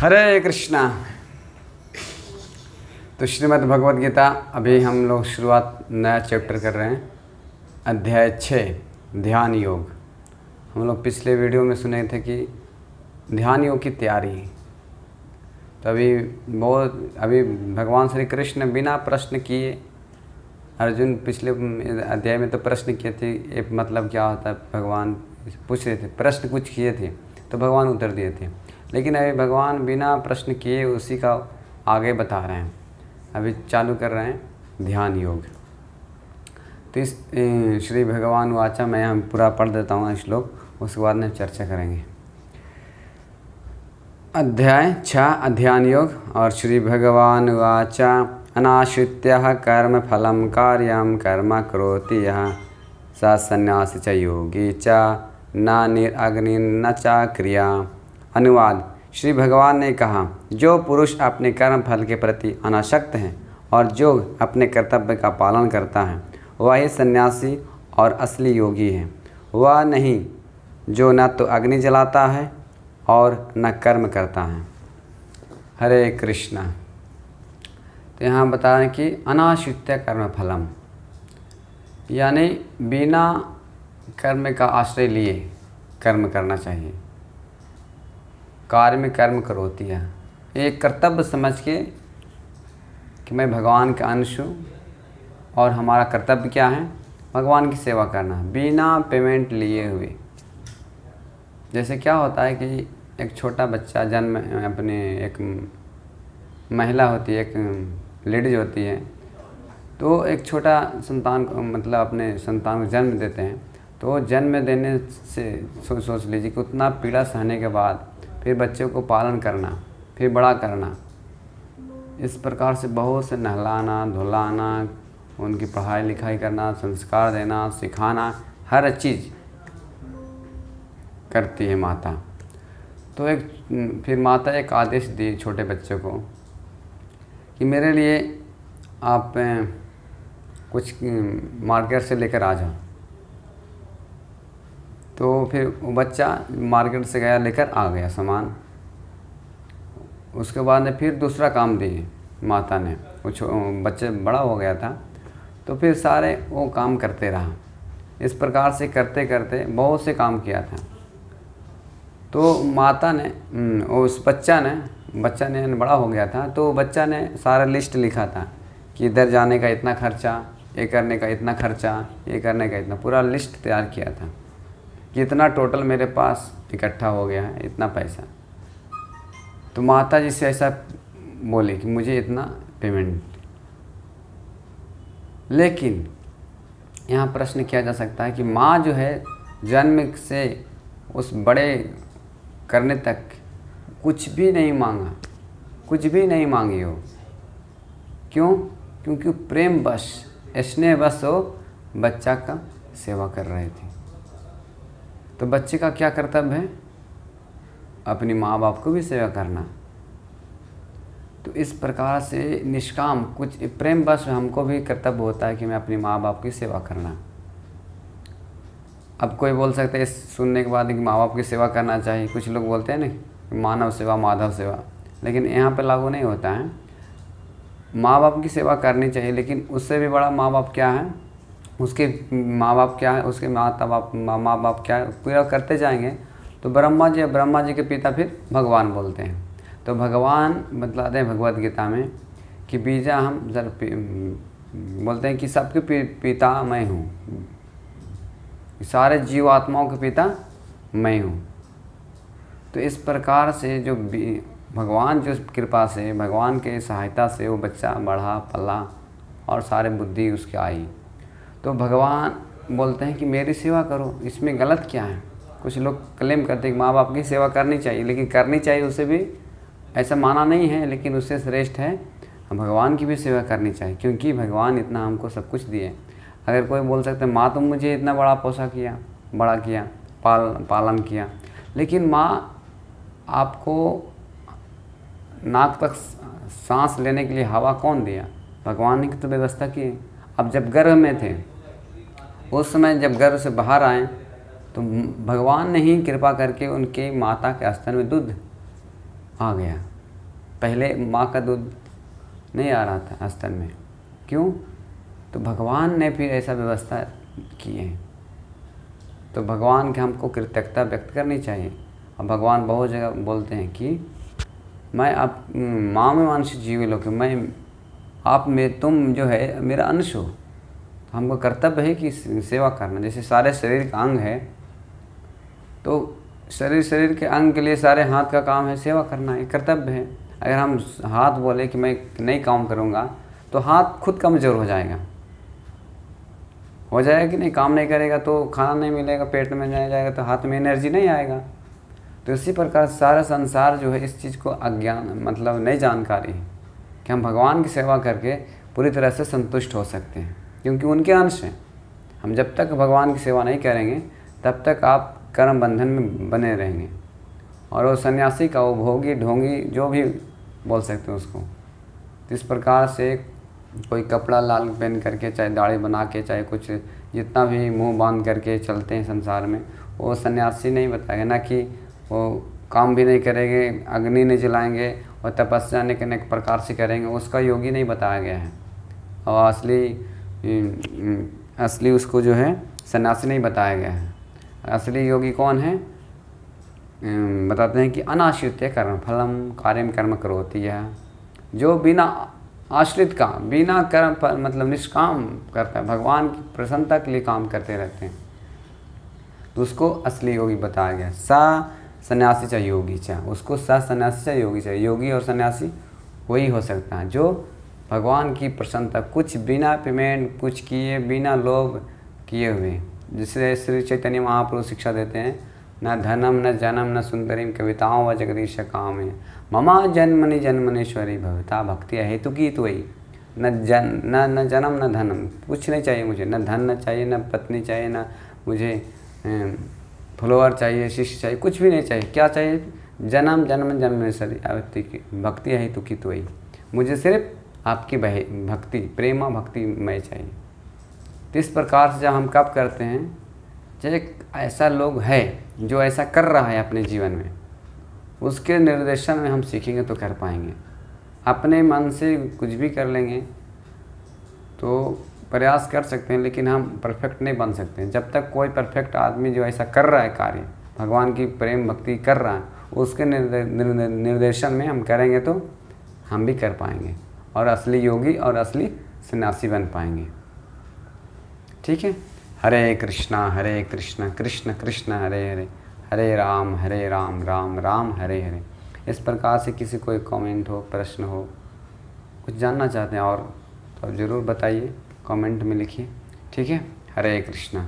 हरे कृष्णा। तो श्रीमद् भगवद गीता अभी हम लोग शुरुआत नया चैप्टर कर रहे हैं, अध्याय 6 ध्यान योग। हम लोग पिछले वीडियो में सुने थे कि ध्यान योग की तैयारी। तो अभी भगवान श्री कृष्ण बिना प्रश्न किए, अर्जुन पिछले अध्याय में तो प्रश्न किए थे, ये मतलब क्या होता है भगवान पूछ रहे थे, प्रश्न कुछ किए थे तो भगवान उत्तर दिए थे। लेकिन अभी भगवान बिना प्रश्न किए उसी का आगे बता रहे हैं। अभी चालू कर रहे हैं ध्यान योग। तो इस श्री भगवान वाचा मैं हम पूरा पढ़ देता हूँ श्लोक, उसके बाद में चर्चा करेंगे। अध्याय 6 ध्यान योग। और श्री भगवान वाचा अनाश्रित्य कर्म फलम कार्यम कर्म करोति यः स संन्यासी च योगी च न निरग्नि न च क्रिया। अनुवाद। श्री भगवान ने कहा, जो पुरुष अपने कर्म फल के प्रति अनासक्त है और जो अपने कर्तव्य का पालन करता है वह ही सन्यासी और असली योगी है। वह नहीं जो न तो अग्नि जलाता है और न कर्म करता है। हरे कृष्णा। तो यहाँ बता रहे हैं कि अनाश्रित्य कर्म फलम, यानी बिना कर्म का आश्रय लिए कर्म करना चाहिए। कार्य में कर्म करोति है, एक कर्तव्य समझ के कि मैं भगवान का अंश हूँ और हमारा कर्तव्य क्या है, भगवान की सेवा करना बिना पेमेंट लिए हुए। जैसे क्या होता है कि एक छोटा बच्चा जन्म अपने एक महिला होती है, एक लेडीज होती है, तो एक छोटा संतान को मतलब अपने संतान को जन्म देते हैं। तो जन्म देने से सोच लीजिए कि उतना पीड़ा सहने के बाद फिर बच्चे को पालन करना, फिर बड़ा करना, इस प्रकार से बहुत से नहलाना धुलाना, उनकी पढ़ाई लिखाई करना, संस्कार देना, सिखाना, हर चीज़ करती है माता। तो फिर माता एक आदेश दी छोटे बच्चे को कि मेरे लिए आप कुछ मार्केट से लेकर आ जाओ। तो फिर वो बच्चा मार्केट से गया, लेकर आ गया सामान। उसके बाद में फिर दूसरा काम दिए माता ने, वो बच्चे बड़ा हो गया था तो फिर सारे वो काम करते रहा। इस प्रकार से करते करते बहुत से काम किया था। तो माता ने उस बच्चा ने बड़ा हो गया था, तो बच्चा ने सारा लिस्ट लिखा था कि इधर जाने का इतना खर्चा, ये करने का इतना खर्चा, ये करने का इतना, पूरा लिस्ट तैयार किया था कि इतना टोटल मेरे पास इकट्ठा हो गया है, इतना पैसा। तो माता जी से ऐसा बोले कि मुझे इतना पेमेंट। लेकिन यहाँ प्रश्न किया जा सकता है कि माँ जो है जन्म से उस बड़े करने तक कुछ भी नहीं मांगा, कुछ भी नहीं मांगी हो। क्यों? क्योंकि प्रेम बस, स्नेह बस वो बच्चा का सेवा कर रहे थे। तो बच्चे का क्या कर्तव्य है? अपनी माँ बाप को भी सेवा करना। तो इस प्रकार से निष्काम कुछ प्रेम बस हमको भी कर्तव्य होता है कि मैं अपनी माँ बाप की सेवा करना। अब कोई बोल सकते है सुनने के बाद कि माँ बाप की सेवा करना चाहिए, कुछ लोग बोलते हैं ना मानव सेवा माधव सेवा, लेकिन यहाँ पे लागू नहीं होता है। माँ बाप की सेवा करनी चाहिए, लेकिन उससे भी बड़ा माँ बाप क्या है, उसके माँ बाप क्या है, उसके माँ बाप क्या है, पूरा करते जाएंगे तो ब्रह्मा जी के पिता फिर भगवान बोलते हैं। तो भगवान बतलाते हैं भगवद गीता में कि बीजा हम बोलते हैं कि सबके पिता मैं हूँ, सारे जीवात्माओं के पिता मैं हूँ। तो इस प्रकार से जो भगवान जो कृपा से, भगवान के सहायता से वो बच्चा बढ़ा पला और सारे बुद्धि उसके आई। तो भगवान बोलते हैं कि मेरी सेवा करो, इसमें गलत क्या है। कुछ लोग क्लेम करते हैं कि माँ बाप की सेवा करनी चाहिए, लेकिन करनी चाहिए उसे भी ऐसा माना नहीं है, लेकिन उससे श्रेष्ठ है भगवान की भी सेवा करनी चाहिए, क्योंकि भगवान इतना हमको सब कुछ दिए। अगर कोई बोल सकते हैं माँ तुम मुझे इतना बड़ा पोसा किया, बड़ा किया, पालन किया, लेकिन माँ आपको नाक तक सांस लेने के लिए हवा कौन दिया? भगवान ने तो व्यवस्था की। अब जब गर्भ में थे, उस समय जब गर्भ से बाहर आए तो भगवान ने ही कृपा करके उनके माता के स्तन में दूध आ गया। पहले माँ का दूध नहीं आ रहा था स्तन में। क्यों? तो भगवान ने फिर ऐसा व्यवस्था की है। तो भगवान के हमको कृतज्ञता व्यक्त करनी चाहिए। और भगवान बहुत जगह बोलते हैं कि मैं आप माँ में मानुष जीव लोग, मैं आप में तुम जो है मेरा अंश हो। हमको कर्तव्य है कि सेवा करना। जैसे सारे शरीर का अंग है, तो शरीर के अंग के लिए सारे हाथ का काम है सेवा करना, ये कर्तव्य है। अगर हम हाथ बोले कि मैं नहीं काम करूँगा तो हाथ खुद कमज़ोर हो जाएगा कि नहीं, काम नहीं करेगा तो खाना नहीं मिलेगा, पेट में नहीं जाएगा तो हाथ में एनर्जी नहीं आएगा। तो इसी प्रकार सारा संसार जो है इस चीज़ को अज्ञान मतलब नहीं जानकारी है कि हम भगवान की सेवा करके पूरी तरह से संतुष्ट हो सकते हैं, क्योंकि उनके अंश हैं। हम जब तक भगवान की सेवा नहीं करेंगे तब तक आप कर्म बंधन में बने रहेंगे। और वो सन्यासी का वो भोगी ढोंगी जो भी बोल सकते हैं उसको। तो इस प्रकार से कोई कपड़ा लाल पहन करके, चाहे दाढ़ी बना के, चाहे कुछ जितना भी मुंह बांध करके चलते हैं संसार में, वो सन्यासी नहीं बताएगा। ना कि वो काम भी नहीं करेंगे, अग्नि नहीं जलाएंगे और तपस्या अनेक प्रकार से करेंगे, उसका योगी नहीं बताया गया है। और असली उसको जो है सन्यासी नहीं बताया गया है। असली योगी कौन है? बताते हैं कि अनाश्रित्य कर्म फलम कार्यम कर्म करोति है, जो बिना आश्रित का, बिना कर्म पर मतलब निष्काम करता है, भगवान की प्रसन्नता के लिए काम करते रहते हैं, तो उसको असली योगी बताया गया। सा सन्यासी चाहे योगी चाहे, उसको सा सन्यासी चाहे योगी चाहे, योगी और सन्यासी वही हो सकता है जो भगवान की प्रसन्नता, कुछ बिना पेमेंट कुछ किए, बिना लोभ किए हुए। जिससे श्री चैतन्य महाप्रभु शिक्षा देते हैं, न धनम न जन्म न सुंदरीम कविताओं व जगदीश काम है, ममा जन्मनि जन्मनेश्वरी भवता भक्ति हेतु की तो वही। न जन्म न धनम, कुछ नहीं चाहिए मुझे, न धन न चाहिए, न पत्नी चाहिए, न मुझे फॉलोअर चाहिए, शिष्य चाहिए, कुछ भी नहीं चाहिए। क्या चाहिए? जन्म जन्मनेश्वरी भक्ति हेतु की तो वही। मुझे सिर्फ आपकी भक्ति, प्रेमा भक्ति मैं चाहिए। तो इस प्रकार से जब हम कब करते हैं, जब एक ऐसा लोग है जो ऐसा कर रहा है अपने जीवन में, उसके निर्देशन में हम सीखेंगे तो कर पाएंगे। अपने मन से कुछ भी कर लेंगे तो प्रयास कर सकते हैं, लेकिन हम परफेक्ट नहीं बन सकते। जब तक कोई परफेक्ट आदमी जो ऐसा कर रहा है कार्य, भगवान की प्रेम भक्ति कर रहा है, उसके निर्देशन में हम करेंगे तो हम भी कर पाएंगे और असली योगी और असली सन्यासी बन पाएंगे। ठीक है। हरे कृष्णा कृष्ण कृष्ण हरे हरे, हरे राम राम राम हरे हरे। इस प्रकार से किसी कोई कमेंट हो, प्रश्न हो, कुछ जानना चाहते हैं और तो ज़रूर बताइए, कमेंट में लिखिए। ठीक है। हरे कृष्णा।